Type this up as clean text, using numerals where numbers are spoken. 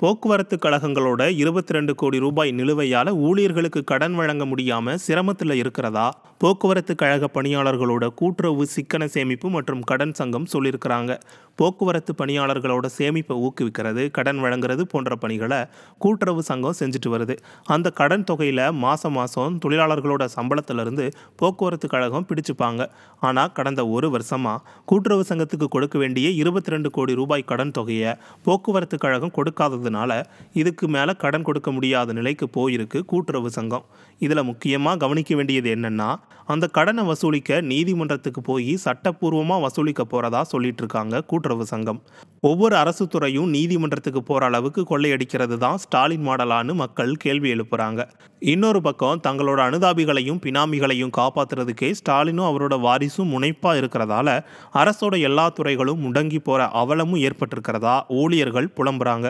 போக்குவரத்து கழகங்களோட 22 கோடி ரூபாய் நிலுவையால ஊழியர்களுக்கு கடன் வழங்க முடியாம சிரமத்தில் இருக்கிறதா போக்குவரத்து கழக பணியாளர்களோட கூட்டுறவு சிக்கன சேமிப்பு மற்றும் கடன் சங்கம் சொல்லியிருக்கிறாங்க. போக்குவரத்து பணியாளர்களோட சேமிப்பை ஊக்குவிக்கிறது, கடன் வழங்குறது போன்ற பணிகளை கூட்டுறவு சங்கம் செஞ்சுட்டு வருது. அந்த கடன் தொகையில் மாதம் தொழிலாளர்களோட சம்பளத்திலிருந்து போக்குவரத்து கழகம் பிடிச்சுப்பாங்க. ஆனால் கடந்த ஒரு வருஷமாக கூட்டுறவு சங்கத்துக்கு கொடுக்க வேண்டிய 22 கோடி ரூபாய் கடன் தொகையை போக்குவரத்து கழகம் கொடுக்காததுனால இதுக்கு மேலே கடன் கொடுக்க முடியாத நிலைக்கு போயிருக்கு கூட்டுறவு சங்கம். இதில் முக்கியமாக கவனிக்க வேண்டியது என்னன்னா, அந்த கடனை வசூலிக்க நீதிமன்றத்துக்கு போய் சட்டப்பூர்வமாக வசூலிக்க போகிறதா சொல்லிட்டு இருக்காங்க கூட்டுறவு சங்கம். ஒவ்வொரு அரசு துறையும் நீதிமன்றத்துக்கு போகிற அளவுக்கு கொள்ளையடிக்கிறது தான் ஸ்டாலின் மாடலான்னு மக்கள் கேள்வி எழுப்புறாங்க. இன்னொரு பக்கம் தங்களோட அனுதாபிகளையும் பினாமிகளையும் காப்பாற்றுறதுக்கே ஸ்டாலினும் அவரோட வாரிசும் முனைப்பாக இருக்கிறதால அரசோட எல்லா துறைகளும் முடங்கி போகிற அவலமும் ஏற்பட்டிருக்கிறதா ஊழியர்கள் புலம்புறாங்க.